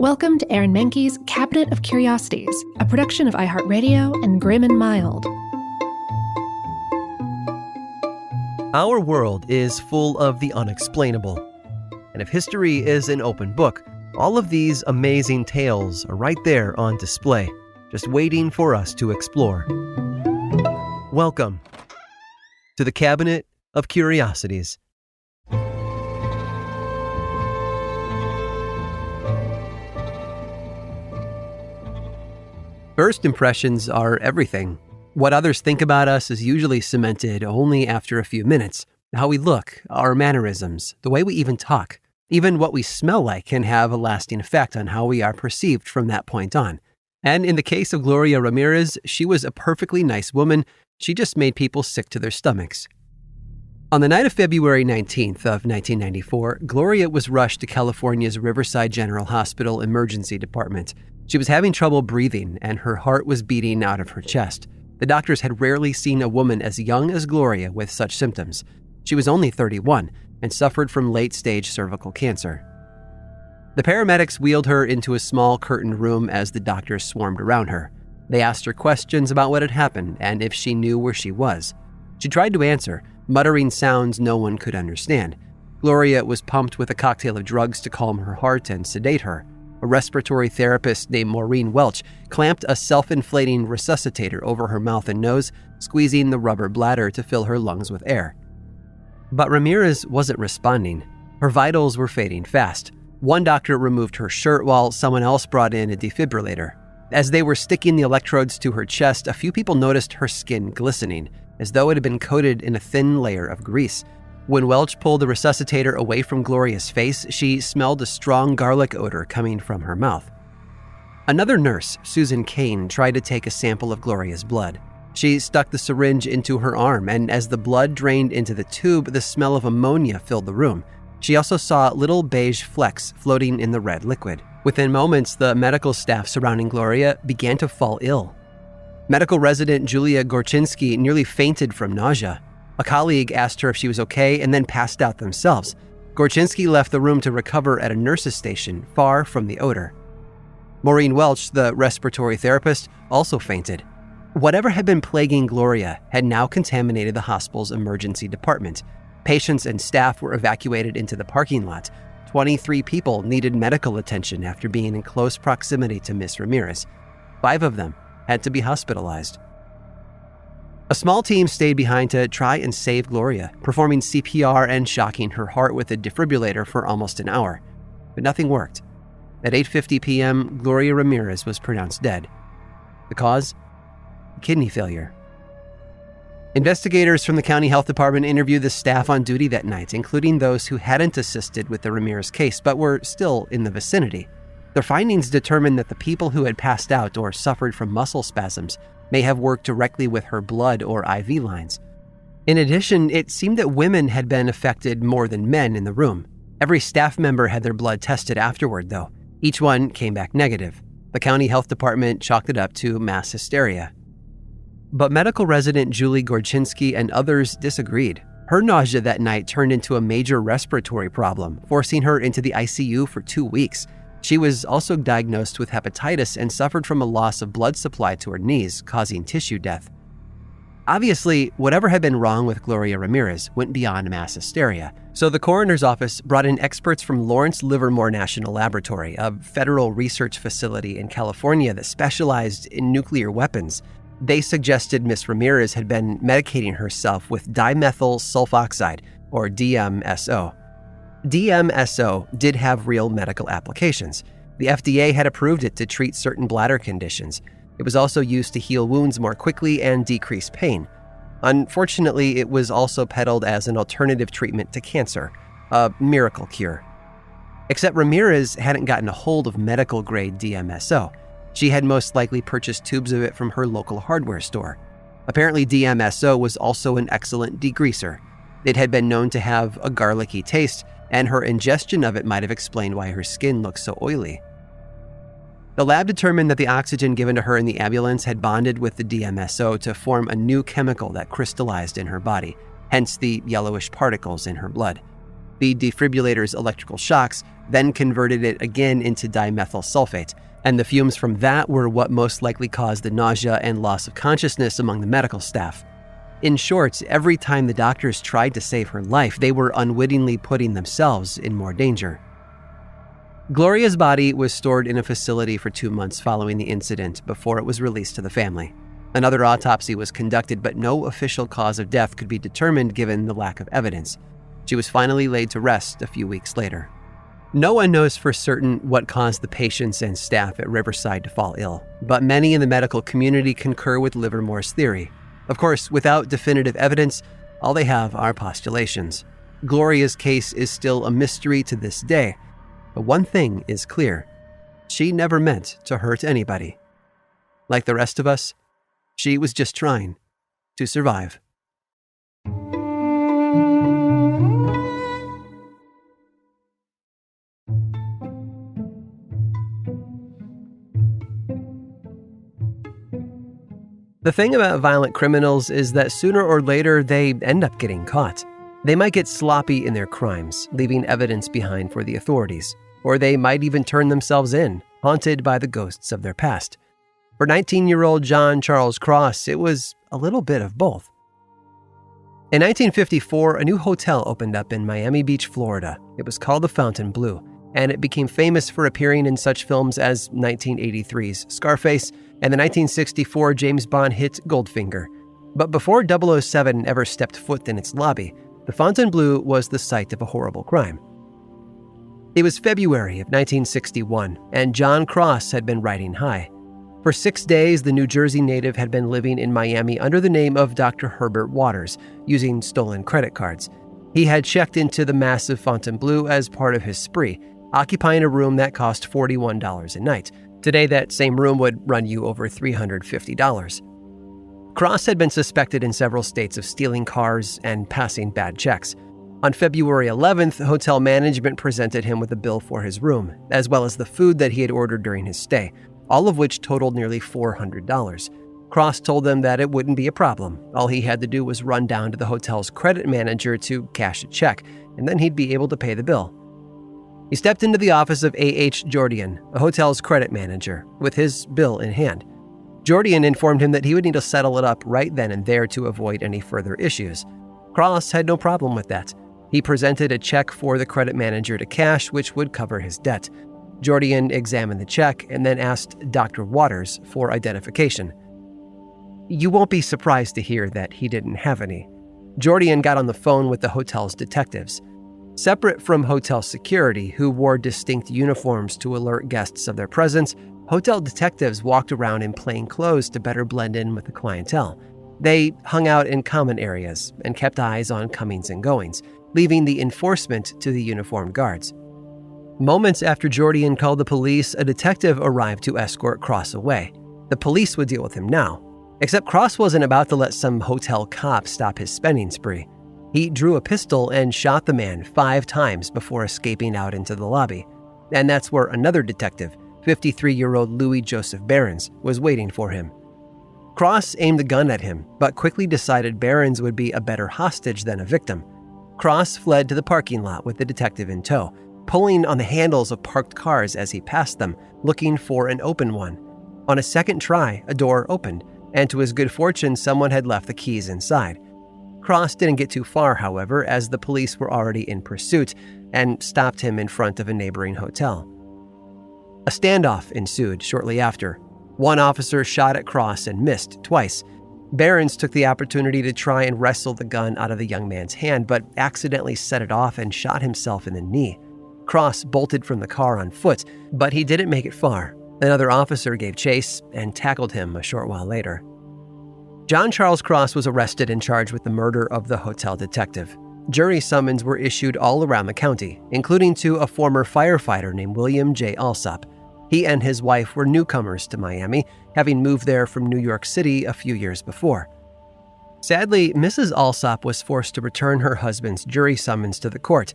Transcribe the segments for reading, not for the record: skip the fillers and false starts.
Welcome to Aaron Mahnke's Cabinet of Curiosities, a production of iHeartRadio and Grim and Mild. Our world is full of the unexplainable. And if history is an open book, all of these amazing tales are right there on display, just waiting for us to explore. Welcome to the Cabinet of Curiosities. First impressions are everything. What others think about us is usually cemented only after a few minutes. How we look, our mannerisms, the way we even talk, even what we smell like can have a lasting effect on how we are perceived from that point on. And in the case of Gloria Ramirez, she was a perfectly nice woman. She just made people sick to their stomachs. On the night of February 19th of 1994, Gloria was rushed to California's Riverside General Hospital Emergency Department. She was having trouble breathing, and her heart was beating out of her chest. The doctors had rarely seen a woman as young as Gloria with such symptoms. She was only 31 and suffered from late-stage cervical cancer. The paramedics wheeled her into a small curtained room as the doctors swarmed around her. They asked her questions about what had happened and if she knew where she was. She tried to answer, muttering sounds no one could understand. Gloria was pumped with a cocktail of drugs to calm her heart and sedate her. A respiratory therapist named Maureen Welch clamped a self-inflating resuscitator over her mouth and nose, squeezing the rubber bladder to fill her lungs with air. But Ramirez wasn't responding. Her vitals were fading fast. One doctor removed her shirt while someone else brought in a defibrillator. As they were sticking the electrodes to her chest, a few people noticed her skin glistening, as though it had been coated in a thin layer of grease. When Welch pulled the resuscitator away from Gloria's face, she smelled a strong garlic odor coming from her mouth. Another nurse, Susan Kane, tried to take a sample of Gloria's blood. She stuck the syringe into her arm, and as the blood drained into the tube, the smell of ammonia filled the room. She also saw little beige flecks floating in the red liquid. Within moments, the medical staff surrounding Gloria began to fall ill. Medical resident Julia Gorczynski nearly fainted from nausea. A colleague asked her if she was okay and then passed out themselves. Gorczynski left the room to recover at a nurse's station far from the odor. Maureen Welch, the respiratory therapist, also fainted. Whatever had been plaguing Gloria had now contaminated the hospital's emergency department. Patients and staff were evacuated into the parking lot. 23 people needed medical attention after being in close proximity to Miss Ramirez. 5 of them had to be hospitalized. A small team stayed behind to try and save Gloria, performing CPR and shocking her heart with a defibrillator for almost an hour. But nothing worked. At 8:50 p.m., Gloria Ramirez was pronounced dead. The cause? Kidney failure. Investigators from the county health department interviewed the staff on duty that night, including those who hadn't assisted with the Ramirez case but were still in the vicinity. Their findings determined that the people who had passed out or suffered from muscle spasms may have worked directly with her blood or IV lines. In addition, it seemed that women had been affected more than men in the room. Every staff member had their blood tested afterward, though. Each one came back negative. The county health department chalked it up to mass hysteria. But medical resident Julie Gorczynski and others disagreed. Her nausea that night turned into a major respiratory problem, forcing her into the ICU for 2 weeks. She was also diagnosed with hepatitis and suffered from a loss of blood supply to her knees, causing tissue death. Obviously, whatever had been wrong with Gloria Ramirez went beyond mass hysteria, so the coroner's office brought in experts from Lawrence Livermore National Laboratory, a federal research facility in California that specialized in nuclear weapons. They suggested Miss Ramirez had been medicating herself with dimethyl sulfoxide, or DMSO. DMSO did have real medical applications. The FDA had approved it to treat certain bladder conditions. It was also used to heal wounds more quickly and decrease pain. Unfortunately, it was also peddled as an alternative treatment to cancer, a miracle cure. Except Ramirez hadn't gotten a hold of medical-grade DMSO. She had most likely purchased tubes of it from her local hardware store. Apparently, DMSO was also an excellent degreaser. It had been known to have a garlicky taste, and her ingestion of it might have explained why her skin looked so oily. The lab determined that the oxygen given to her in the ambulance had bonded with the DMSO to form a new chemical that crystallized in her body, hence the yellowish particles in her blood. The defibrillator's electrical shocks then converted it again into dimethyl sulfate, and the fumes from that were what most likely caused the nausea and loss of consciousness among the medical staff. In short, every time the doctors tried to save her life, they were unwittingly putting themselves in more danger. Gloria's body was stored in a facility for 2 months following the incident before it was released to the family. Another autopsy was conducted, but no official cause of death could be determined given the lack of evidence. She was finally laid to rest a few weeks later. No one knows for certain what caused the patients and staff at Riverside to fall ill, but many in the medical community concur with Livermore's theory. Of course, without definitive evidence, all they have are postulations. Gloria's case is still a mystery to this day, but one thing is clear: she never meant to hurt anybody. Like the rest of us, she was just trying to survive. The thing about violent criminals is that sooner or later they end up getting caught. They might get sloppy in their crimes, leaving evidence behind for the authorities, or they might even turn themselves in, haunted by the ghosts of their past. For 19-year-old John Charles Cross, it was a little bit of both. In 1954, a new hotel opened up in Miami Beach, Florida. It was called the Fontainebleau, and it became famous for appearing in such films as 1983's Scarface and the 1964 James Bond hit Goldfinger. But before 007 ever stepped foot in its lobby, the Fontainebleau was the site of a horrible crime. It was February of 1961, and John Cross had been riding high. For 6 days, the New Jersey native had been living in Miami under the name of Dr. Herbert Waters, using stolen credit cards. He had checked into the massive Fontainebleau as part of his spree, occupying a room that cost $41 a night. Today, that same room would run you over $350. Cross had been suspected in several states of stealing cars and passing bad checks. On February 11th, hotel management presented him with a bill for his room, as well as the food that he had ordered during his stay, all of which totaled nearly $400. Cross told them that it wouldn't be a problem. All he had to do was run down to the hotel's credit manager to cash a check, and then he'd be able to pay the bill. He stepped into the office of A.H. Jordian, a hotel's credit manager, with his bill in hand. Jordian informed him that he would need to settle it up right then and there to avoid any further issues. Cross had no problem with that. He presented a check for the credit manager to cash, which would cover his debt. Jordian examined the check and then asked Dr. Waters for identification. You won't be surprised to hear that he didn't have any. Jordian got on the phone with the hotel's detectives. Separate from hotel security, who wore distinct uniforms to alert guests of their presence, hotel detectives walked around in plain clothes to better blend in with the clientele. They hung out in common areas and kept eyes on comings and goings, leaving the enforcement to the uniformed guards. Moments after Jordian called the police, a detective arrived to escort Cross away. The police would deal with him now, except Cross wasn't about to let some hotel cop stop his spending spree. He drew a pistol and shot the man 5 times before escaping out into the lobby. And that's where another detective, 53-year-old Louis Joseph Behrens, was waiting for him. Cross aimed the gun at him, but quickly decided Behrens would be a better hostage than a victim. Cross fled to the parking lot with the detective in tow, pulling on the handles of parked cars as he passed them, looking for an open one. On a second try, a door opened, and to his good fortune, someone had left the keys inside. Cross didn't get too far, however, as the police were already in pursuit and stopped him in front of a neighboring hotel. A standoff ensued shortly after. One officer shot at Cross and missed twice. Behrens took the opportunity to try and wrestle the gun out of the young man's hand, but accidentally set it off and shot himself in the knee. Cross bolted from the car on foot, but he didn't make it far. Another officer gave chase and tackled him a short while later. John Charles Cross was arrested and charged with the murder of the hotel detective. Jury summons were issued all around the county, including to a former firefighter named William J. Alsop. He and his wife were newcomers to Miami, having moved there from New York City a few years before. Sadly, Mrs. Alsop was forced to return her husband's jury summons to the court.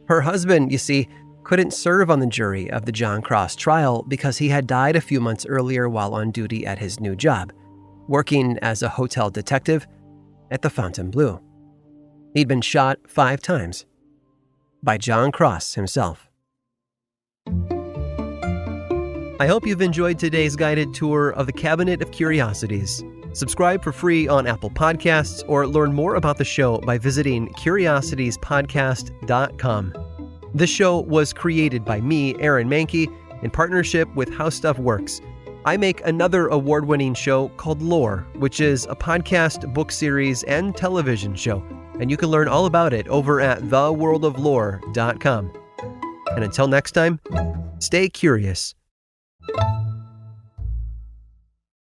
Her husband, you see, couldn't serve on the jury of the John Cross trial because he had died a few months earlier while on duty at his new job, working as a hotel detective at the Fontainebleau. He'd been shot 5 times. by John Cross himself. I hope you've enjoyed today's guided tour of the Cabinet of Curiosities. Subscribe for free on Apple Podcasts or learn more about the show by visiting curiositiespodcast.com. This show was created by me, Aaron Mahnke, in partnership with How Stuff Works. I make another award-winning show called Lore, which is a podcast, book series, and television show, and you can learn all about it over at theworldoflore.com. And until next time, stay curious.